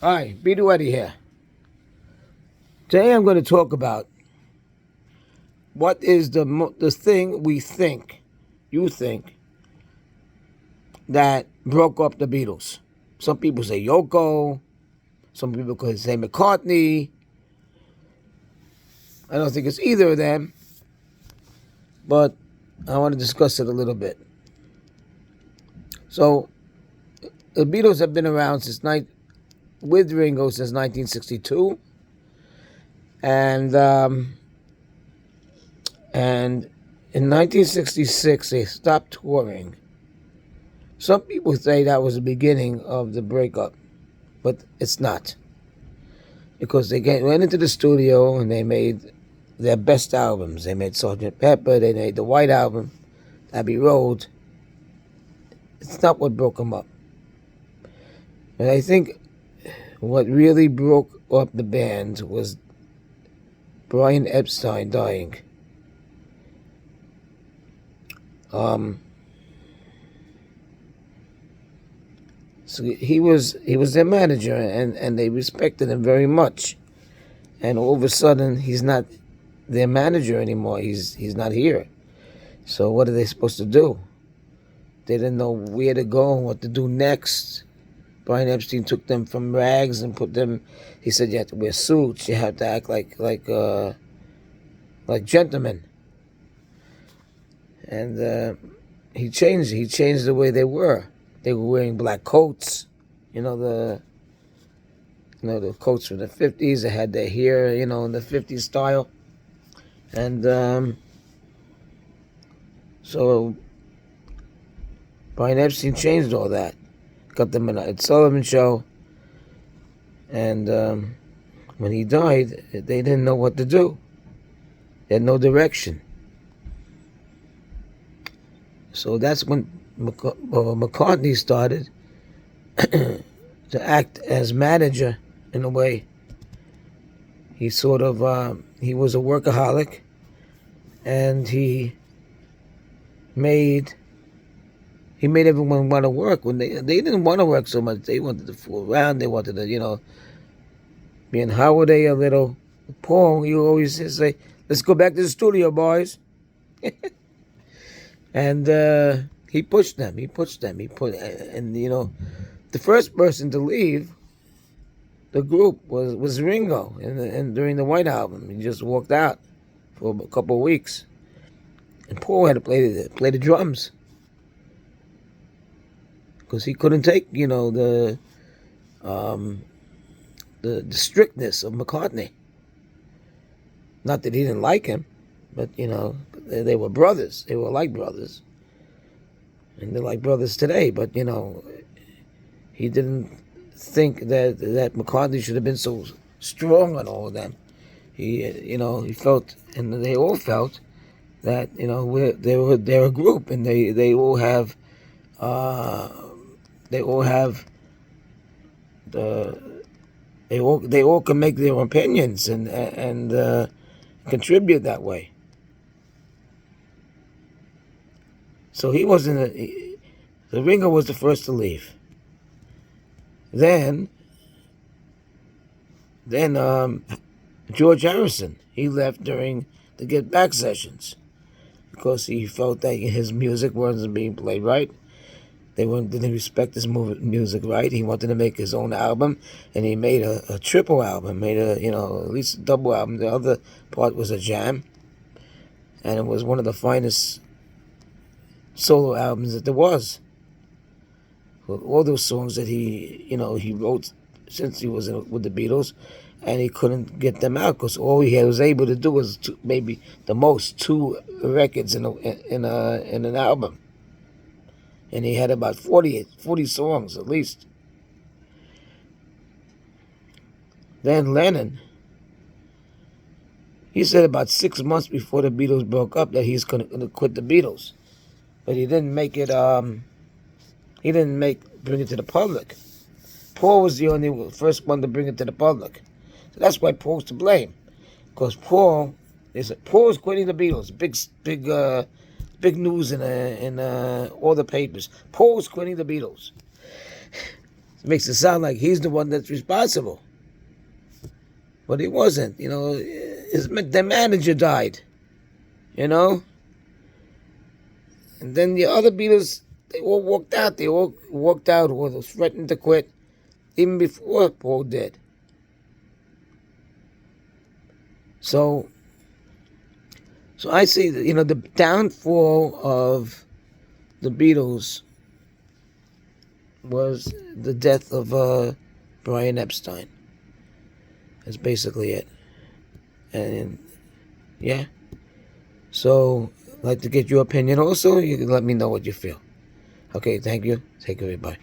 Hi, Beto Eddie here. Today I'm going to talk about what is the thing you think, that broke up the Beatles. Some people say Yoko, some people could say McCartney. I don't think it's either of them, but I want to discuss it a little bit. So, the Beatles have been around with Ringo since 1962, and in 1966 they stopped touring. Some people say that was the beginning of the breakup, but it's not, because went into the studio and they made their best albums. They made Sgt. Pepper, they made the White Album, Abbey Road. It's not what broke them up. But I think what really broke up the band was Brian Epstein dying. So he was their manager, and they respected him very much. And all of a sudden, he's not their manager anymore. He's not here. So what are they supposed to do? They didn't know where to go and what to do next. Brian Epstein took them from rags and put them. He said you have to wear suits. You have to act like gentlemen. And he changed. He changed the way they were. They were wearing black coats. The coats from the 50s. They had their hair, in the 50s style. And so Brian Epstein changed all that. Got them in a Ed Sullivan show. And when he died, they didn't know what to do. They had no direction. So that's when McCartney started to act as manager in a way. He sort of, he was a workaholic, and he made everyone want to work. When they didn't want to work so much, they wanted to fool around. They wanted to, be in holiday a little. Paul, you always say, "Let's go back to the studio, boys." And he pushed them. The first person to leave the group was Ringo, and during the White Album, he just walked out for a couple of weeks, and Paul had to play the drums because he couldn't take the strictness of McCartney. Not that he didn't like him, but they were brothers. They were like brothers, and they're like brothers today. But he didn't think that McCartney should have been so strong on all of them. He felt, and they all felt that they're a group, and they all have they all can make their opinions and contribute that way. So he wasn't. The Ringo was the first to leave. Then George Harrison, he left during the Get Back sessions because he felt that his music wasn't being played right. They didn't respect his music right. He wanted to make his own album, and he made a triple album, made at least a double album. The other part was a jam, and it was one of the finest solo albums that there was. With all those songs that he wrote since he was with the Beatles, and he couldn't get them out because all he was able to do was maybe the most 2 records in an album, and he had about 40 songs at least. Then Lennon, he said about 6 months before the Beatles broke up that he's going to quit the Beatles, but he didn't make it. He didn't bring it to the public. Paul was the only first one to bring it to the public. So that's why Paul's to blame. Because they said Paul's quitting the Beatles. Big news in all the papers. Paul's quitting the Beatles. makes it sound like he's the one that's responsible. But he wasn't. The manager died. You know? And then the other Beatles, they all walked out. They all walked out or threatened to quit even before Paul did. So I see that, the downfall of the Beatles was the death of Brian Epstein. That's basically it. And yeah. So I'd like to get your opinion also. You can let me know what you feel. Okay, thank you. Take care, bye.